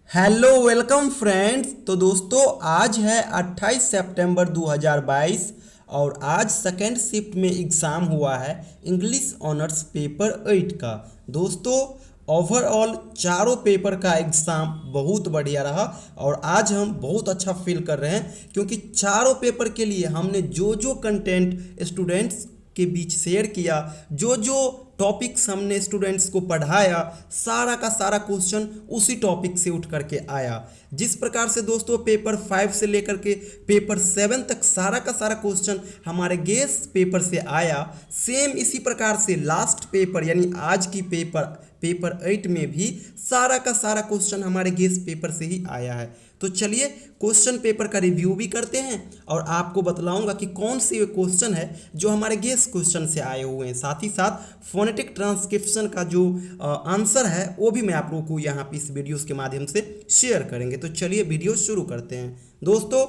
Hello welcome friends. तो दोस्तों आज है 28 सितंबर 2022 और आज सेकेंड शिफ्ट में एग्ज़ाम हुआ है इंग्लिश ऑनर्स पेपर 8 का। दोस्तों ओवरऑल चारों पेपर का एग्ज़ाम बहुत बढ़िया रहा और आज हम बहुत अच्छा फील कर रहे हैं क्योंकि चारों पेपर के लिए हमने जो जो कंटेंट स्टूडेंट्स के बीच शेयर किया, जो जो टॉपिक्स हमने स्टूडेंट्स को पढ़ाया, सारा का सारा क्वेश्चन उसी टॉपिक से उठ करके आया। जिस प्रकार से दोस्तों पेपर 5 से लेकर के पेपर 7 तक सारा का सारा क्वेश्चन हमारे गेस पेपर से आया, सेम इसी प्रकार से लास्ट पेपर यानी आज की पेपर 8 में भी सारा का सारा क्वेश्चन हमारे गेस पेपर से ही आया है। तो चलिए क्वेश्चन पेपर का रिव्यू भी करते हैं और आपको बतलाऊंगा कि कौन से क्वेश्चन है जो हमारे गेस क्वेश्चन से आए हुए हैं। साथ ही साथ फोनेटिक ट्रांसक्रिप्शन का जो आंसर है वो भी मैं आप लोगों को यहाँ पे इस वीडियोस के माध्यम से शेयर करेंगे। तो चलिए वीडियो शुरू करते हैं। दोस्तों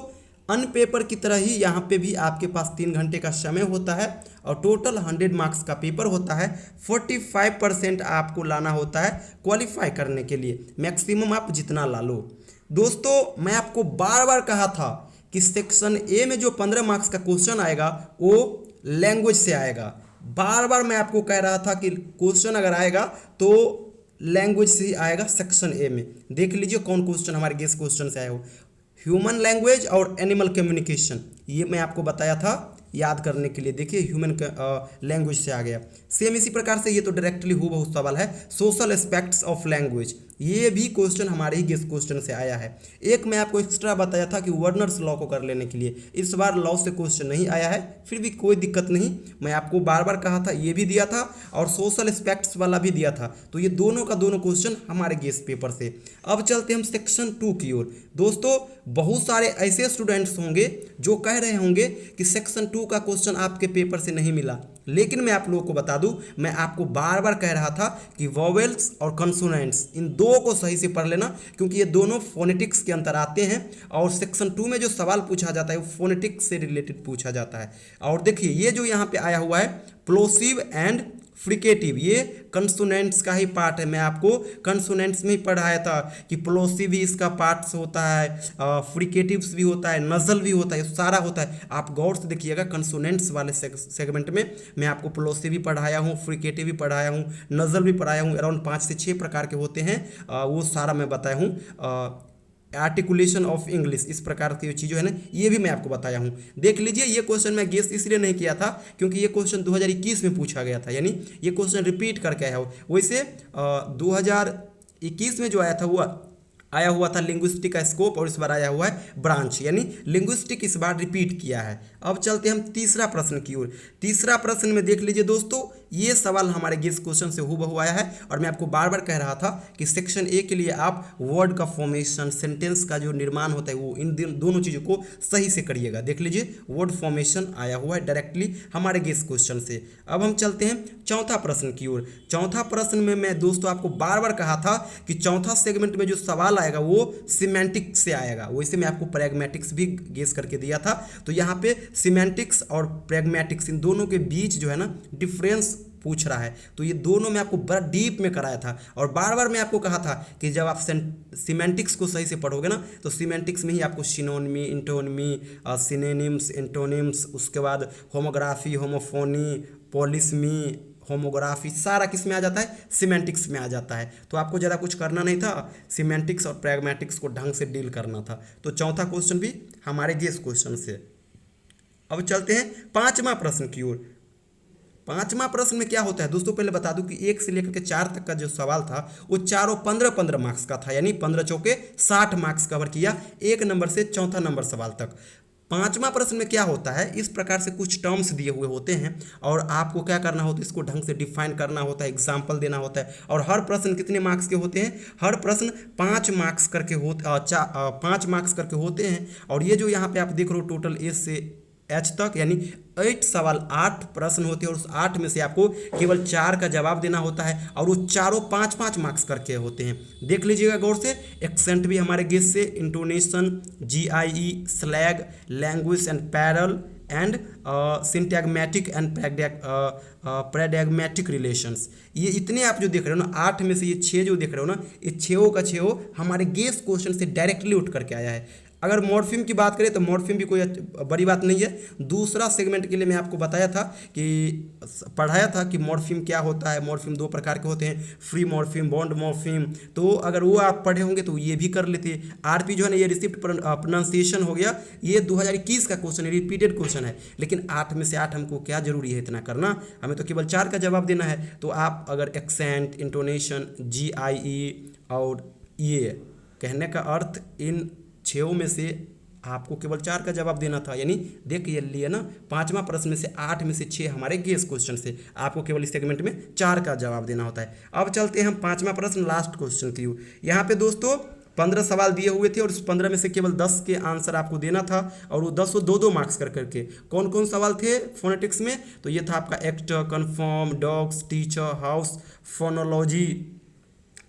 अन्य पेपर की तरह ही यहाँ पे भी आपके पास 3 घंटे का समय होता है और टोटल 100 मार्क्स का पेपर होता है। 45% आपको लाना होता है क्वालिफाई करने के लिए, मैक्सिमम आप जितना ला लो। दोस्तों मैं आपको बार बार कहा था कि सेक्शन ए में जो 15 मार्क्स का क्वेश्चन आएगा वो लैंग्वेज से आएगा। बार बार मैं आपको कह रहा था कि क्वेश्चन अगर आएगा तो लैंग्वेज से ही आएगा। सेक्शन ए में देख लीजिए कौन क्वेश्चन हमारे गेस क्वेश्चन से आए हो। ह्यूमन लैंग्वेज और एनिमल कम्युनिकेशन, ये मैं आपको बताया था याद करने के लिए। देखिए ह्यूमन लैंग्वेज से आ गया। सेम इसी प्रकार से ये तो डायरेक्टली हूबहू सवाल है। सोशल एस्पेक्ट्स ऑफ लैंग्वेज, ये भी क्वेश्चन हमारे ही गेस क्वेश्चन से आया है। एक मैं आपको एक्स्ट्रा बताया था कि वर्नर्स लॉ को कर लेने के लिए, इस बार लॉ से क्वेश्चन नहीं आया है, फिर भी कोई दिक्कत नहीं। मैं आपको बार बार कहा था, ये भी दिया था और सोशल एस्पेक्ट्स वाला भी दिया था। तो ये दोनों का दोनों क्वेश्चन हमारे गेस पेपर से। अब चलते हम सेक्शन 2 की ओर। दोस्तों बहुत सारे ऐसे स्टूडेंट्स होंगे जो कह रहे होंगे कि सेक्शन 2 का क्वेश्चन आपके पेपर से नहीं मिला, लेकिन मैं आप लोगों को बता दूं, मैं आपको बार बार कह रहा था कि वोवेल्स और कंसोनेंट्स इन दो को सही से पढ़ लेना क्योंकि ये दोनों फोनेटिक्स के अंतर आते हैं और सेक्शन 2 में जो सवाल पूछा जाता है वो फोनेटिक्स से रिलेटेड पूछा जाता है। और देखिए ये जो यहाँ पे आया हुआ है प्लोसिव एंड फ्रिकेटिव, ये कंसोनेंट्स का ही पार्ट है। मैं आपको कंसोनेंट्स में ही पढ़ाया था कि प्लोसिव भी इसका पार्ट्स होता है, फ्रिकेटिव्स भी होता है, नजल भी होता है, सारा होता है। आप गौर से देखिएगा कंसोनेंट्स वाले सेगमेंट में मैं आपको प्लोसिव भी पढ़ाया हूँ, फ्रिकेटिव भी पढ़ाया हूँ, नजल भी पढ़ाया हूँ। अराउंड 5 से 6 प्रकार के होते हैं, वो सारा मैं बताया हूँ। आर्टिकुलेशन ऑफ इंग्लिश, इस प्रकार की चीज़ें है ना, ये भी मैं आपको बताया हूँ। देख लीजिए ये क्वेश्चन मैं गेस इसलिए नहीं किया था क्योंकि ये क्वेश्चन 2021 में पूछा गया था, यानी ये क्वेश्चन रिपीट करके आया हो। वैसे 2021 में जो आया था वो आया हुआ था लिंग्विस्टिक का स्कोप और इस बार आया हुआ है ब्रांच, यानी लिंग्विस्टिक इस बार रिपीट किया है। अब चलते हम तीसरा प्रश्न की ओर। तीसरा प्रश्न में देख लीजिए दोस्तों, ये सवाल हमारे गेस क्वेश्चन से हूबहू आया है और मैं आपको बार बार कह रहा था कि सेक्शन ए के लिए आप वर्ड का फॉर्मेशन, सेंटेंस का जो निर्माण होता है वो इन दोनों चीज़ों को सही से करिएगा। देख लीजिए वर्ड फॉर्मेशन आया हुआ है डायरेक्टली हमारे गेस क्वेश्चन से। अब हम चलते हैं चौथा प्रश्न की ओर। चौथा प्रश्न में मैं दोस्तों आपको बार बार कहा था कि चौथा सेगमेंट में जो सवाल आएगा वो सिमेंटिक्स से आएगा। वैसे मैं आपको प्रैग्मेटिक्स भी गेस करके दिया था। तो यहाँ पे सिमेंटिक्स और प्रैग्मेटिक्स इन दोनों के बीच जो है ना डिफरेंस पूछ रहा है, तो ये दोनों में आपको बड़ा डीप में कराया था और बार बार मैं आपको कहा था कि जब आप सिमेंटिक्स को सही से पढ़ोगे ना तो सिमेंटिक्स में ही आपको सिनोनिमी, इंटोनिमी, सिनेनिम्स, एंटोनिम्स, उसके बाद होमोग्राफी, होमोफोनी, पॉलिसमी, होमोग्राफी, सारा किस में आ जाता है, सिमेंटिक्स में आ जाता है। तो आपको ज़्यादा कुछ करना नहीं था, सिमेंटिक्स और प्रैग्मेटिक्स को ढंग से डील करना था। तो चौथा क्वेश्चन भी हमारे गेस क्वेश्चन से। अब चलते हैं पांचवा प्रश्न की ओर। पांचवा प्रश्न में क्या होता है दोस्तों, पहले बता दूं कि 1 से लेकर के 4 तक का जो सवाल था वो चारों 15-15 मार्क्स का था, यानी 15 चौके 60 मार्क्स कवर किया 1 नंबर से 4था नंबर सवाल तक। पांचवा प्रश्न में क्या होता है, इस प्रकार से कुछ टर्म्स दिए हुए होते हैं और आपको क्या करना होता है, इसको ढंग से डिफाइन करना होता है, एग्जाम्पल देना होता है। और हर प्रश्न कितने मार्क्स के होते हैं, हर प्रश्न 5 मार्क्स करके 5 मार्क्स करके होते हैं। और ये जो यहाँ पे आप देख रहे हो टोटल ए से एच तक, यानी 8 सवाल 8 प्रश्न होते हैं और उस 8 में से आपको केवल 4 का जवाब देना होता है और वो चारों 5-5 मार्क्स करके होते हैं। देख लीजिएगा गौर से। एक्सेंट भी हमारे गेस से, intonation, GIE, slang, language and parole, and syntagmatic and paradigmatic relations. ये इतने आप जो देख रहे हो ना, 8 में से ये 6 जो देख रहे हो ना, ये 6 का 6 हमारे गेस क्वेश्चन से डायरेक्टली उठ करके आया है। अगर मॉर्फिम की बात करें तो मॉर्फिम भी कोई बड़ी बात नहीं है। दूसरा सेगमेंट के लिए मैं आपको बताया था कि पढ़ाया था कि मॉर्फिम क्या होता है। मॉर्फिम 2 प्रकार के होते हैं, फ्री मॉर्फिम, बॉन्ड मॉर्फिम। तो अगर वो आप पढ़े होंगे तो ये भी कर लेते। आरपी जो है ना, ये रिसिप्ट प्रोनाउंसिएशन हो गया, ये 2021 का क्वेश्चन है, रिपीटेड क्वेश्चन है। लेकिन 8 में से 8 हमको क्या जरूरी है इतना करना, हमें तो केवल 4 का जवाब देना है। तो आप अगर एक्सेंट, इंटोनेशन, GIE और ये कहने का अर्थ, इन 6 में से आपको केवल 4 का जवाब देना था। यानी देख ये लिए ना, 5वां प्रश्न में से 8 में से 6 हमारे गेस क्वेश्चन से, आपको केवल इस सेगमेंट में 4 का जवाब देना होता है। अब चलते हैं हम 5वां प्रश्न, लास्ट क्वेश्चन की। यहाँ पे दोस्तों 15 सवाल दिए हुए थे और उस 15 में से केवल 10 के आंसर आपको देना था, और वो 10 2-2 मार्क्स कर करके। कौन कौन सवाल थे फोनेटिक्स में? तो ये था आपका actor, confirm, dogs, teacher, house, phonology.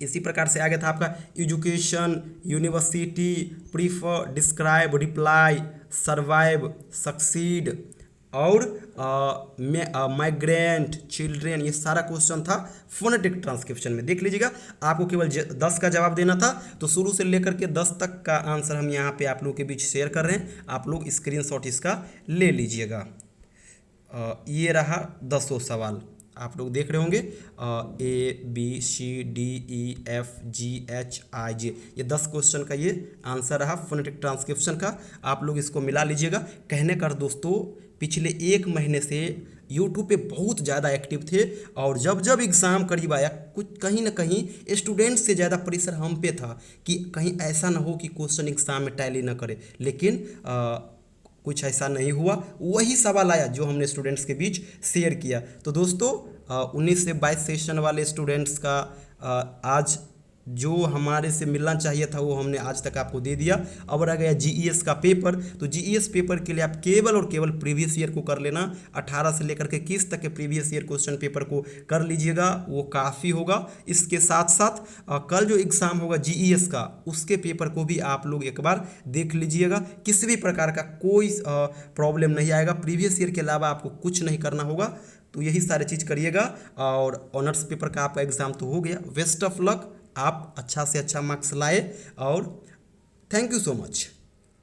इसी प्रकार से आगे था आपका education, university, prefer, describe, reply, survive, succeed और माइग्रेंट, चिल्ड्रेन। ये सारा क्वेश्चन था फोनेटिक ट्रांसक्रिप्शन में। देख लीजिएगा, आपको केवल 10 का जवाब देना था। तो शुरू से लेकर के 10 तक का आंसर हम यहाँ पे आप लोगों के बीच शेयर कर रहे हैं, आप लोग स्क्रीनशॉट इसका ले लीजिएगा। ये रहा 10 सवाल, आप लोग देख रहे होंगे, ABCDEFGHIJ, ये 10 क्वेश्चन का ये आंसर रहा फोनेटिक ट्रांसक्रिप्शन का। आप लोग इसको मिला लीजिएगा। कहने का दोस्तों, पिछले 1 महीने से यूट्यूब पे बहुत ज़्यादा एक्टिव थे, और जब जब एग्ज़ाम करीब आया, कुछ कहीं ना कहीं स्टूडेंट्स से ज़्यादा प्रेशर हम पे था कि कहीं ऐसा ना हो कि क्वेश्चन एग्ज़ाम में टैली ना करे। लेकिन कुछ ऐसा नहीं हुआ, वही सवाल आया जो हमने स्टूडेंट्स के बीच शेयर किया। तो दोस्तों 19 से 22 सेशन वाले स्टूडेंट्स का आज जो हमारे से मिलना चाहिए था वो हमने आज तक आपको दे दिया। अब रह गया GES का पेपर। तो GES पेपर के लिए आप केवल और केवल प्रीवियस ईयर को कर लेना। 18 से लेकर के 21 तक के प्रीवियस ईयर क्वेश्चन पेपर को कर लीजिएगा, वो काफ़ी होगा। इसके साथ साथ कल जो एग्ज़ाम होगा GES का, उसके पेपर को भी आप लोग एक बार देख लीजिएगा। किसी भी प्रकार का कोई प्रॉब्लम नहीं आएगा। प्रीवियस ईयर के अलावा आपको कुछ नहीं करना होगा। तो यही सारी चीज़ करिएगा। और ऑनर्स पेपर का आपका एग्ज़ाम तो हो गया। बेस्ट ऑफ लक, आप अच्छा से अच्छा मार्क्स लाए, और थैंक यू सो मच।